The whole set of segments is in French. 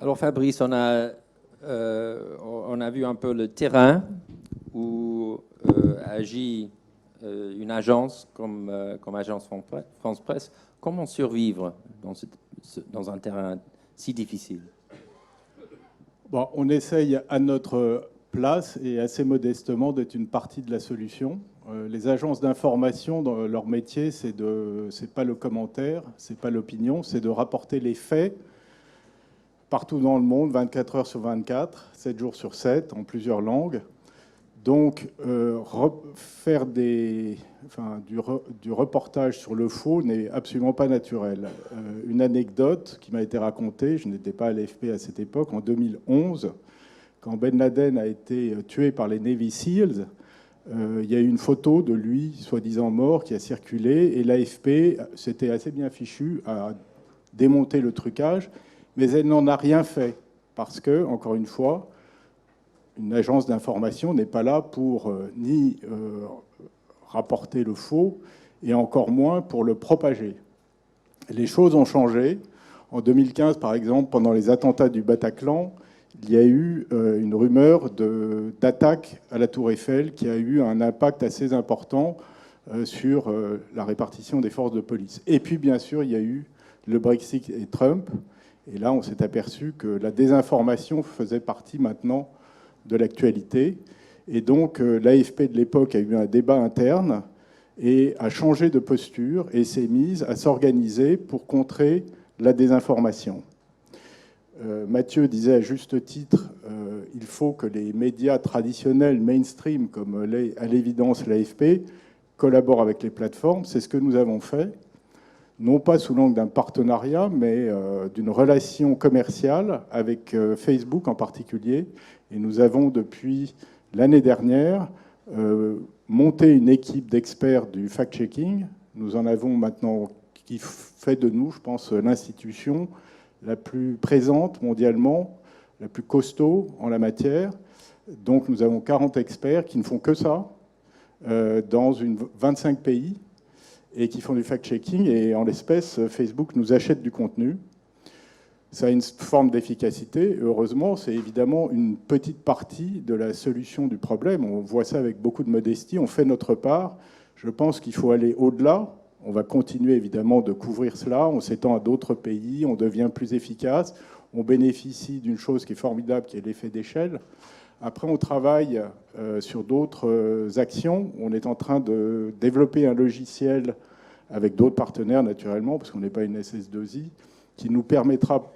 Alors Fabrice, on a vu un peu le terrain où agit une agence comme Agence France Presse. Comment survivre dans un terrain si difficile? Bon, on essaye à notre place et assez modestement d'être une partie de la solution. Les agences d'information, dans leur métier, c'est pas le commentaire, c'est pas l'opinion, c'est de rapporter les faits partout dans le monde, 24 heures sur 24, 7 jours sur 7, en plusieurs langues. Donc, faire du reportage sur le faux n'est absolument pas naturel. Une anecdote qui m'a été racontée, je n'étais pas à l'AFP à cette époque, en 2011, quand Ben Laden a été tué par les Navy Seals, il y a eu une photo de lui, soi-disant mort, qui a circulé, et l'AFP s'était assez bien fichu à démonter le trucage, mais elle n'en a rien fait, parce que, encore une fois, une agence d'information n'est pas là pour ni rapporter le faux, et encore moins pour le propager. Les choses ont changé. En 2015, par exemple, pendant les attentats du Bataclan, il y a eu une rumeur d'attaque à la Tour Eiffel qui a eu un impact assez important sur la répartition des forces de police. Et puis, bien sûr, il y a eu le Brexit et Trump. Et là, on s'est aperçu que la désinformation faisait partie maintenant de l'actualité. Et donc, l'AFP de l'époque a eu un débat interne et a changé de posture et s'est mise à s'organiser pour contrer la désinformation. Mathieu disait à juste titre, il faut que les médias traditionnels, mainstream, comme à l'évidence l'AFP, collaborent avec les plateformes. C'est ce que nous avons fait, non pas sous l'angle d'un partenariat, mais d'une relation commerciale avec Facebook en particulier. Et nous avons, depuis l'année dernière, monté une équipe d'experts du fact-checking. Nous en avons maintenant qui fait de nous, je pense, l'institution la plus présente mondialement, la plus costaud en la matière. Donc nous avons 40 experts qui ne font que ça dans 25 pays et qui font du fact-checking. Et en l'espèce, Facebook nous achète du contenu. Ça a une forme d'efficacité. Heureusement, c'est évidemment une petite partie de la solution du problème. On voit ça avec beaucoup de modestie. On fait notre part. Je pense qu'il faut aller au-delà. On va continuer évidemment de couvrir cela. On s'étend à d'autres pays. On devient plus efficace. On bénéficie d'une chose qui est formidable, qui est l'effet d'échelle. Après, on travaille sur d'autres actions. On est en train de développer un logiciel avec d'autres partenaires, naturellement, parce qu'on n'est pas une SS2I, qui nous permettra,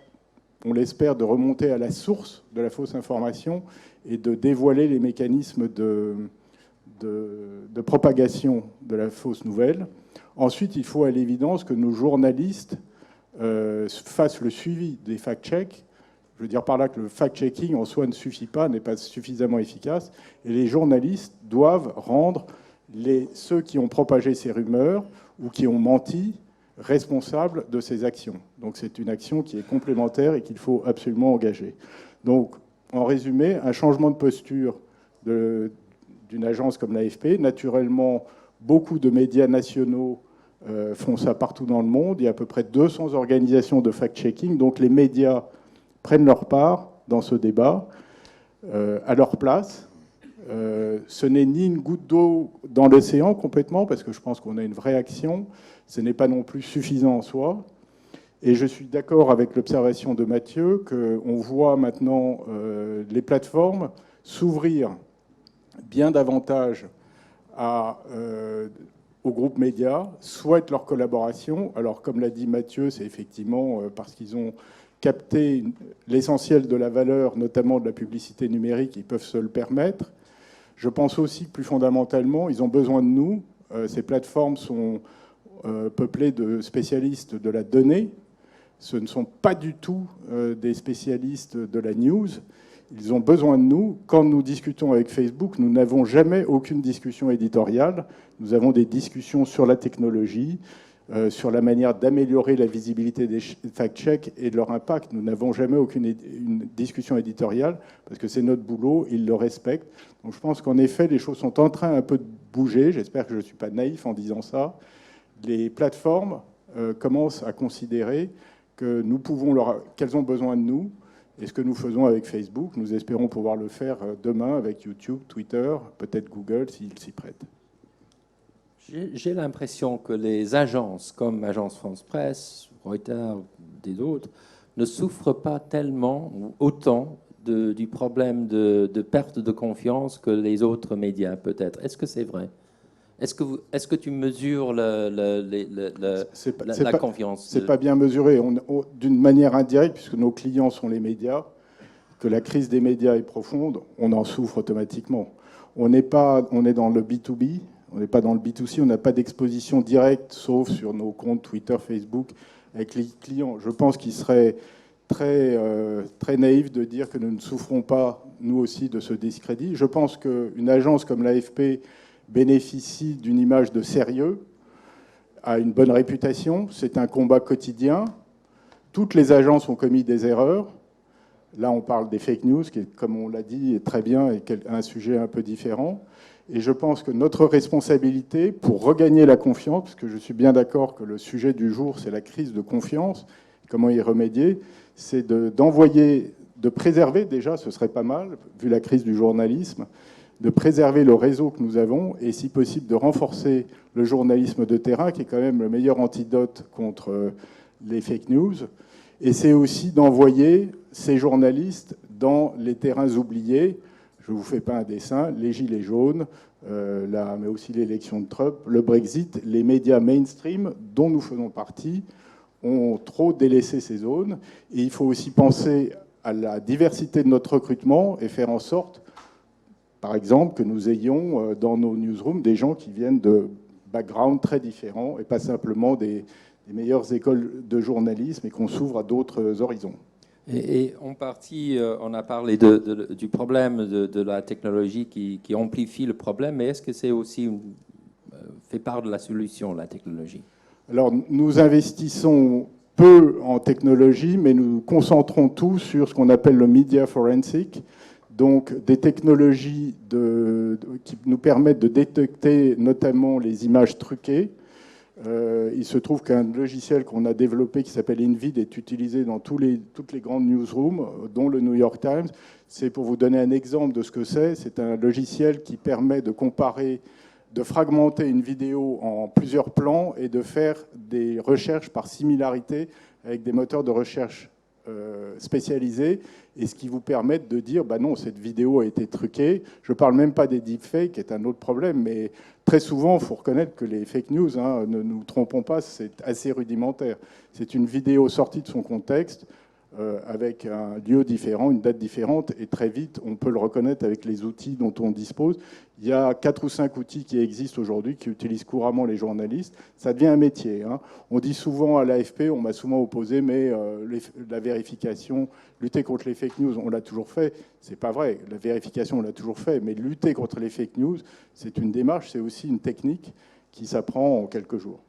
on l'espère, de remonter à la source de la fausse information et de dévoiler les mécanismes de propagation de la fausse nouvelle. Ensuite, il faut à l'évidence que nos journalistes fassent le suivi des fact-checks. Je veux dire par là que le fact-checking en soi ne suffit pas, n'est pas suffisamment efficace. Et les journalistes doivent rendre ceux qui ont propagé ces rumeurs ou qui ont menti responsables de ces actions. Donc c'est une action qui est complémentaire et qu'il faut absolument engager. Donc, en résumé, un changement de posture d'une agence comme l'AFP. Naturellement, beaucoup de médias nationaux font ça partout dans le monde. Il y a à peu près 200 organisations de fact-checking. Donc les médias prennent leur part dans ce débat à leur place. Ce n'est ni une goutte d'eau dans l'océan complètement, parce que je pense qu'on a une vraie action. Ce n'est pas non plus suffisant en soi. Et je suis d'accord avec l'observation de Mathieu qu'on voit maintenant les plateformes s'ouvrir bien davantage aux groupes médias, souhaitent leur collaboration. Alors, comme l'a dit Mathieu, c'est effectivement parce qu'ils ont capté l'essentiel de la valeur, notamment de la publicité numérique, ils peuvent se le permettre. Je pense aussi que plus fondamentalement, ils ont besoin de nous. Ces plateformes sont peuplées de spécialistes de la donnée. Ce ne sont pas du tout des spécialistes de la news. Ils ont besoin de nous. Quand nous discutons avec Facebook, nous n'avons jamais aucune discussion éditoriale. Nous avons des discussions sur la technologie, sur la manière d'améliorer la visibilité des fact-checks et de leur impact. Nous n'avons jamais aucune discussion éditoriale parce que c'est notre boulot, ils le respectent. Donc je pense qu'en effet, les choses sont en train un peu de bouger. J'espère que je ne suis pas naïf en disant ça. Les plateformes commencent à considérer que nous pouvons qu'elles ont besoin de nous Et ce que nous faisons avec Facebook, nous espérons pouvoir le faire demain avec YouTube, Twitter, peut-être Google s'ils s'y prêtent. J'ai l'impression que les agences comme Agence France Presse, Reuters, des autres, ne souffrent pas tellement ou autant du problème de perte de confiance que les autres médias, peut-être. Est-ce que c'est vrai? Est-ce que tu mesures la confiance? C'est pas bien mesuré. D'une manière indirecte, puisque nos clients sont les médias, que la crise des médias est profonde, on en souffre automatiquement. On est dans le B2B, on n'est pas dans le B2C, on n'a pas d'exposition directe, sauf sur nos comptes Twitter, Facebook, avec les clients. Je pense qu'il serait très naïf de dire que nous ne souffrons pas, nous aussi, de ce discrédit. Je pense qu'une agence comme l'AFP bénéficie d'une image de sérieux, a une bonne réputation, c'est un combat quotidien. Toutes les agences ont commis des erreurs. Là, on parle des fake news, qui, comme on l'a dit, est très bien et un sujet un peu différent. Et je pense que notre responsabilité, pour regagner la confiance, parce que je suis bien d'accord que le sujet du jour, c'est la crise de confiance, comment y remédier, c'est d'envoyer, de préserver déjà, ce serait pas mal, vu la crise du journalisme, de préserver le réseau que nous avons et, si possible, de renforcer le journalisme de terrain, qui est quand même le meilleur antidote contre les fake news. Et c'est aussi d'envoyer ces journalistes dans les terrains oubliés. Je ne vous fais pas un dessin, les gilets jaunes, mais aussi l'élection de Trump, le Brexit, les médias mainstream dont nous faisons partie ont trop délaissé ces zones. Et il faut aussi penser à la diversité de notre recrutement et faire en sorte, par exemple, que nous ayons dans nos newsrooms des gens qui viennent de backgrounds très différents et pas simplement des meilleures écoles de journalisme et qu'on s'ouvre à d'autres horizons. Et en partie, on a parlé du problème de la technologie qui amplifie le problème, mais est-ce que c'est aussi fait part de la solution, la technologie? Alors, nous investissons peu en technologie, mais nous concentrons tout sur ce qu'on appelle le media forensic, donc des technologies qui nous permettent de détecter notamment les images truquées. Il se trouve qu'un logiciel qu'on a développé qui s'appelle InVid est utilisé dans toutes les grandes newsrooms, dont le New York Times. C'est pour vous donner un exemple de ce que c'est. C'est un logiciel qui permet de comparer, de fragmenter une vidéo en plusieurs plans et de faire des recherches par similarité avec des moteurs de recherche spécialisés, et ce qui vous permet de dire bah non, cette vidéo a été truquée. Je ne parle même pas des deepfakes, qui est un autre problème, mais très souvent, il faut reconnaître que les fake news, ne nous trompons pas, c'est assez rudimentaire. C'est une vidéo sortie de son contexte, avec un lieu différent, une date différente, et très vite, on peut le reconnaître avec les outils dont on dispose. Il y a 4 ou 5 outils qui existent aujourd'hui, qui utilisent couramment les journalistes. Ça devient un métier. On dit souvent à l'AFP, on m'a souvent opposé, mais la vérification, lutter contre les fake news, on l'a toujours fait. C'est pas vrai. La vérification, on l'a toujours fait. Mais lutter contre les fake news, c'est une démarche, c'est aussi une technique qui s'apprend en quelques jours.